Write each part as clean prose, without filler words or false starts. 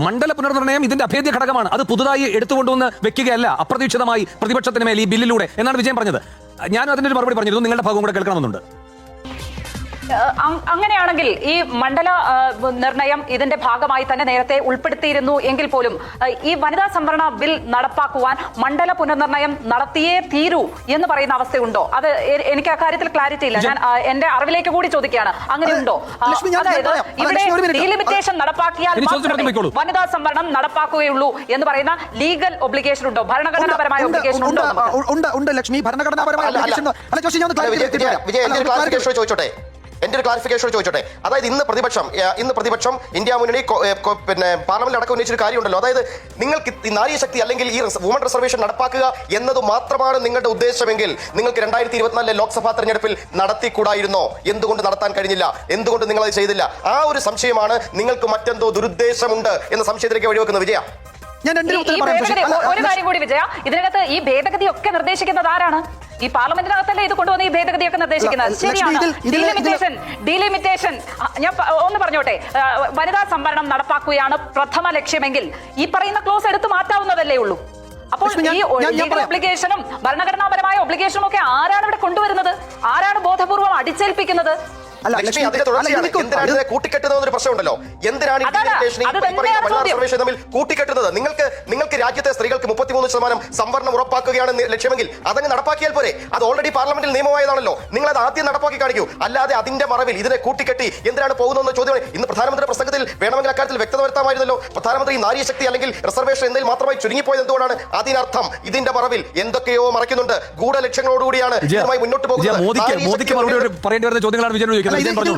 മണ്ഡല പുനർനിർണ്ണയം ഇതിന്റെ അഭേദ്യ ഘടകമാണ്. അത് പുതുതായി എടുത്തുകൊണ്ടുവന്ന് വെക്കുകയല്ല അപ്രതീക്ഷിതമായി പ്രതിപക്ഷത്തിന് മേൽ ഈ ബില്ലിലൂടെ എന്നാണ് വിജയൻ പറഞ്ഞത്. ഞാൻ അതിന്റെ ഒരു മറുപടി പറഞ്ഞിരുന്നു, നിങ്ങളുടെ ഭാഗം കൂടെ കേൾക്കണമെന്നുണ്ട്. അങ്ങനെയാണെങ്കിൽ ഈ മണ്ഡല നിർണയം ഇതിന്റെ ഭാഗമായി തന്നെ നേരത്തെ ഉൾപ്പെടുത്തിയിരുന്നു എങ്കിൽ പോലും ഈ വനിതാ സംവരണ ബിൽ നടപ്പാക്കുവാൻ മണ്ഡല പുനർനിർണയം നടത്തിയേ തീരൂ എന്ന് പറയുന്ന അവസ്ഥയുണ്ടോ? അത് എനിക്ക് അക്കാര്യത്തിൽ ക്ലാരിറ്റി ഇല്ല. ഞാൻ എന്റെ അറിവിലേക്ക് കൂടി ചോദിക്കുകയാണ്, അങ്ങനെയുണ്ടോ? അതായത് ഇവിടെ ഡീലിമിറ്റേഷൻ നടപ്പാക്കിയാൽ വനിതാ സംവരണം നടപ്പാക്കുകയുള്ളൂ എന്ന് പറയുന്ന ലീഗൽ ഒബ്ലിഗേഷൻ ഉണ്ടോ? ഭരണഘടനാപരമായ ഒബ്ലിഗേഷൻ ഉണ്ട് ലക്ഷ്മി, ഭരണഘടനാപരമായ ചോദിച്ചോട്ടെ, എന്റെ ഒരു ക്ലാരിഫിക്കേഷൻ ചോദിച്ചോട്ടെ. അതായത് ഇന്ന് പ്രതിപക്ഷം ഇന്ത്യ മുന്നണി പിന്നെ പാർലമെന്റ് അടക്കം ഉന്നയിച്ചൊരു കാര്യമുണ്ടല്ലോ. അതായത് നിങ്ങൾക്ക് നാരി ശക്തി അല്ലെങ്കിൽ ഈ വുമൺ റിസർവേഷൻ നടപ്പാക്കുക എന്നത് മാത്രമാണ് നിങ്ങളുടെ ഉദ്ദേശമെങ്കിൽ നിങ്ങൾക്ക് 2024 ലോക്സഭാ തെരഞ്ഞെടുപ്പിൽ നടത്തിക്കൂടായിരുന്നോ? എന്തുകൊണ്ട് നടത്താൻ കഴിഞ്ഞില്ല? എന്തുകൊണ്ട് നിങ്ങൾ അത് ചെയ്തില്ല? ആ ഒരു സംശയമാണ് നിങ്ങൾക്ക് മറ്റെന്തോ ദുരുദ്ദേശമുണ്ട് എന്ന സംശയത്തിലേക്ക് വഴിവെക്കുന്നത്. വിജയ, ഒരു കാര്യം കൂടി വിജയ, ഇതിനകത്ത് ഈ ഭേദഗതി ഒക്കെ നിർദ്ദേശിക്കുന്നത് ആരാണ്? ഈ പാർലമെന്റിനകത്തല്ലേ ഇത് കൊണ്ടുവന്ന് ഈ ഭേദഗതിയൊക്കെ നിർദ്ദേശിക്കുന്നത്? ശരിയാണ്. ഡീലിമിറ്റേഷൻ ഞാൻ ഒന്ന് പറഞ്ഞോട്ടെ, വനിതാ സംവരണം നടപ്പാക്കുകയാണ് പ്രഥമ ലക്ഷ്യമെങ്കിൽ ഈ പറയുന്ന ക്ലോസ് എടുത്തു മാറ്റാവുന്നതല്ലേ ഉള്ളൂ. അപ്പോൾ ഈ ലീഗൽ ഒബ്ലിഗേഷനും ഭരണഘടനാപരമായ ഒബ്ലിഗേഷനും ഒക്കെ ആരാണ് ഇവിടെ കൊണ്ടുവരുന്നത്? ആരാണ് ബോധപൂർവം അടിച്ചേൽപ്പിക്കുന്നത്? കൂട്ടിക്കെട്ടുന്ന പ്രശ്നമുണ്ടല്ലോ. എന്തിനാണ് തമ്മിൽ കൂട്ടിക്കെട്ടുന്നത്? നിങ്ങൾക്ക് രാജ്യത്തെ സ്ത്രീകൾക്ക് 33% സംവരണം ഉറപ്പാക്കുകയാണ് ലക്ഷ്യമെങ്കിൽ അതങ്ങ് നടപ്പാക്കിയാൽ പോരെ? അത് ഓൾറെഡി പാർലമെന്റിൽ നിയമമായതാണല്ലോ. നിങ്ങൾ അത് ആദ്യം നടപ്പാക്കി കാണിക്കൂ. അല്ലാതെ അതിന്റെ മറവിൽ ഇതിനെ കൂട്ടിക്കെട്ടി എന്തിനാണ് പോകുന്നതെന്ന് ചോദ്യം ഇന്ന് പ്രധാനമന്ത്രി പ്രസംഗത്തിൽ വേണമെങ്കിൽ അക്കാര്യത്തിൽ വ്യക്തത വരുത്താമായിരുന്നല്ലോ. പ്രധാനമന്ത്രി നാരി ശക്തി അല്ലെങ്കിൽ റിസർവേഷൻ എന്നതിൽ മാത്രമായി ചുരുങ്ങിപ്പോയത് എന്തുകൊണ്ടാണ്? അതിനർത്ഥം ഇതിന്റെ മറവിൽ എന്തൊക്കെയോ മറയ്ക്കുന്നുണ്ട്. ഗൂഢലക്ഷ്യങ്ങളോടുകൂടിയാണ് മുന്നോട്ട് പോകുന്നത്.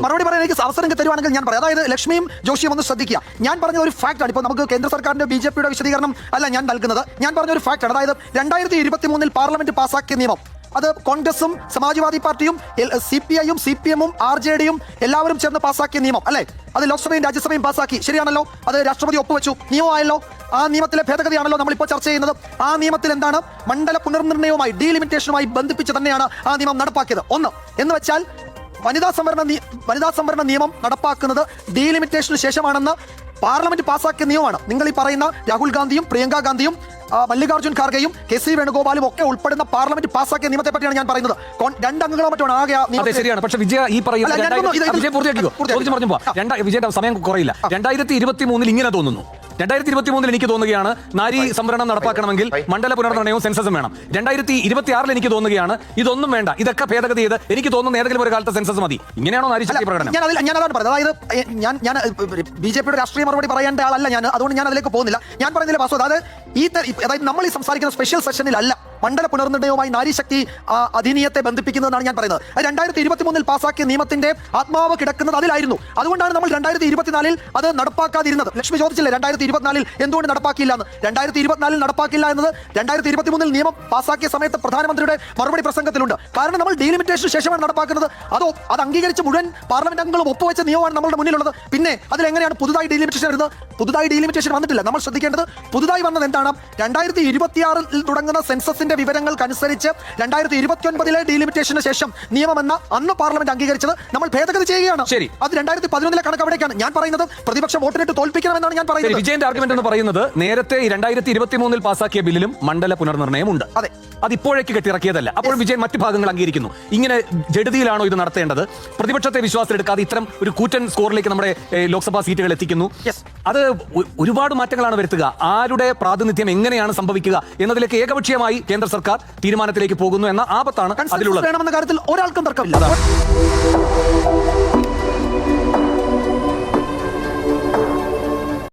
മറുപടി പറയാൻ എനിക്ക് അവസരം തരുവാണെങ്കിൽ ഞാൻ പറയാം. അതായത് ലക്ഷ്മിയും ജോഷിയും ഒന്ന് ശ്രദ്ധിക്കുക. ഞാൻ പറഞ്ഞ ഒരു ഫാക്ട് ആണ്. ഇപ്പോൾ നമുക്ക് കേന്ദ്ര സർക്കാരിന്റെ BJP-യുടെ വിശദീകരണം അല്ല ഞാൻ നൽകുന്നത്. ഞാൻ പറഞ്ഞ ഒരു ഫാക്ട് ആണ്. അതായത് 2023 പാർലമെന്റ് പാസാക്കിയ നിയമം അത് കോൺഗ്രസും സമാജ്വാദി പാർട്ടിയും CPI-യും CPM-ഉം RJD-യും എല്ലാവരും ചേർന്ന് പാസാക്കിയ നിയമം അല്ലേ? അത് ലോക്സഭയും രാജ്യസഭയും പാസാക്കി, ശരിയാണല്ലോ? അത് രാഷ്ട്രപതി ഒപ്പുവെച്ചു, നിയമമായല്ലോ. ആ നിയമത്തിലെ ഭേദഗതിയാണല്ലോ നമ്മളിപ്പോൾ ചർച്ച ചെയ്യുന്നത്. ആ നിയമത്തിൽ എന്താണ്? മണ്ഡല പുനർനിർണ്ണയവുമായി ഡീലിമിറ്റേഷനുമായി ബന്ധിപ്പിച്ച് തന്നെയാണ് ആ നിയമം നടപ്പാക്കിയത്. ഒന്ന് എന്ന് വെച്ചാൽ വനിതാ സംവരണ നിയമം നടപ്പാക്കുന്നത് ഡീലിമിറ്റേഷന് ശേഷമാണെന്ന് പാർലമെന്റ് പാസാക്കിയ നിയമമാണ്. നിങ്ങൾ ഈ പറയുന്ന രാഹുൽ ഗാന്ധിയും പ്രിയങ്ക ഗാന്ധിയും മല്ലികാർജ്ജുൻ ഖാർഗെയും KC വേണുഗോപാലും ഒക്കെ ഉൾപ്പെടുന്ന പാർലമെന്റ് പാസാക്കിയ നിയമത്തെ പറ്റിയാണ് ഞാൻ പറയുന്നത്. 2 അംഗങ്ങളോ മറ്റാണ് ആകെ. ശരിയാണ്. പക്ഷേ വിജയ ഈ പറയുന്നത് വിജയന്റെ സമയം കുറയില്ല. 2023 ഇങ്ങനെ തോന്നുന്നു. 2023 എനിക്ക് തോന്നുകയാണ് നാരി സംവരണം നടപ്പാക്കണമെങ്കിൽ മണ്ഡല പുനർനിർണ്ണയവും സെൻസസും വേണം. 2026 എനിക്ക് തോന്നുകയാണ് ഇതൊന്നും വേണ്ട, ഇതൊക്കെ ഭേദഗതി ചെയ്ത് എനിക്ക് തോന്നുന്നു ഏതെങ്കിലും ഒരു കാലത്ത് സെൻസസ് മതി. ഇങ്ങനെയാണോ നാരി ശക്തി പ്രകടനം? ഞാൻ അതാണ് പറയുന്നത്. അതായത് ഞാൻ BJP-യുടെ രാഷ്ട്രീയ മറുപടി പറയേണ്ട ആളല്ല ഞാൻ, അതുകൊണ്ട് ഞാൻ അതിലേക്ക് പോകുന്നില്ല. ഞാൻ പറയുന്നില്ല വാസു, അതായത് നമ്മൾ ഈ സംസാരിക്കുന്ന സ്പെഷ്യൽ സെഷനിലല്ല മണ്ഡല പുനർനിർണ്ണയവുമായി നാരീശക്തി അധിനിയത്തെ ബന്ധിപ്പിക്കുന്നതെന്നാണ് ഞാൻ പറയുന്നത്. 2023 പാസാക്കിയ നിയമത്തിന്റെ ആത്മാവ് കിടക്കുന്നത് അതിലായിരുന്നു. അതുകൊണ്ടാണ് നമ്മൾ 2024 അത് നടപ്പാക്കാതിരുന്നത്. ലക്ഷ്മി ചോദിച്ചില്ലേ 2024 എന്തുകൊണ്ട് നടപ്പാക്കിയില്ല എന്ന്? 2024 നടപ്പാക്കില്ല എന്നത് 2023 നിയമം പാസാക്കിയ സമയത്ത് പ്രധാനമന്ത്രിയുടെ മറുപടി പ്രസംഗത്തിലുണ്ട്. കാരണം നമ്മൾ ഡീലിമിറ്റേഷന് ശേഷമാണ് നടപ്പാക്കുന്നത്. അത് അംഗീകരിച്ച് മുഴുവൻ പാർലമെന്റ് അംഗങ്ങളും ഒപ്പുവെച്ച നിയമമാണ് നമ്മുടെ മുന്നിലുള്ളത്. പിന്നെ അതിലെങ്ങനെയാണ് പുതുതായി ഡീലിമിറ്റേഷൻ വരുന്നത്? പുതുതായി ഡീലിമിറ്റേഷൻ വന്നിട്ടില്ല. നമ്മൾ ശ്രദ്ധിക്കേണ്ടത് പുതുതായി വന്നത് എന്താണ്? 2026 തുടങ്ങുന്ന സെൻസസിന്റെ വിവരങ്ങൾക്കനുസരിച്ച് 2029 ഡീലിമിറ്റേഷന് ശേഷം നിയമമെന്ന അന്ന് പാർലമെന്റ് അംഗീകരിച്ചത് നമ്മൾ ഭേദഗതി ചെയ്യുകയാണ്. ശരി, അത് 2011 കണക്ക് അവിടേക്കാണ്. ഞാൻ പറയുന്നത് പ്രതിപക്ഷം വോട്ടിനിട്ട് തോൽപ്പിക്കണമെന്നാണ് ഞാൻ പറയുന്നത്. വിജയന്റെ ആർഗ്യുമെന്റ് എന്ന് പറയുന്നത് നേരത്തെ 2023 പാസാക്കിയ ബില്ലിലും മണ്ഡല പുനർനിർണ്ണയം ഉണ്ട്. അതെ, അത് ഇപ്പോഴേക്ക് കെട്ടിറക്കിയതല്ല. അപ്പോൾ വിജയൻ മറ്റു ഭാഗങ്ങൾ അംഗീകരിക്കുന്നു. ഇങ്ങനെ ജഡതിയിലാണോ ഇത് നടത്തേണ്ടത്? പ്രതിപക്ഷത്തെ വിശ്വാസത്തിലെടുക്കാതെ ഇത്തരം ഒരു കൂറ്റൻ സ്കോറിലേക്ക് നമ്മുടെ ലോക്സഭാ സീറ്റുകൾ എത്തിക്കുന്നു. അത് ഒരുപാട് മാറ്റങ്ങളാണ് വരുത്തുക. ആരുടെ പ്രാതിനിധ്യം എങ്ങനെയാണ് സംഭവിക്കുക എന്നതിലേക്ക് ഏകപക്ഷീയമായി കേന്ദ്ര സർക്കാർ തീരുമാനത്തിലേക്ക് പോകുന്നു എന്ന ആപത്താണ് അതിലുള്ളത്. വേണമെന്ന കാര്യത്തിൽ ഒരാൾക്കും തർക്കമില്ല.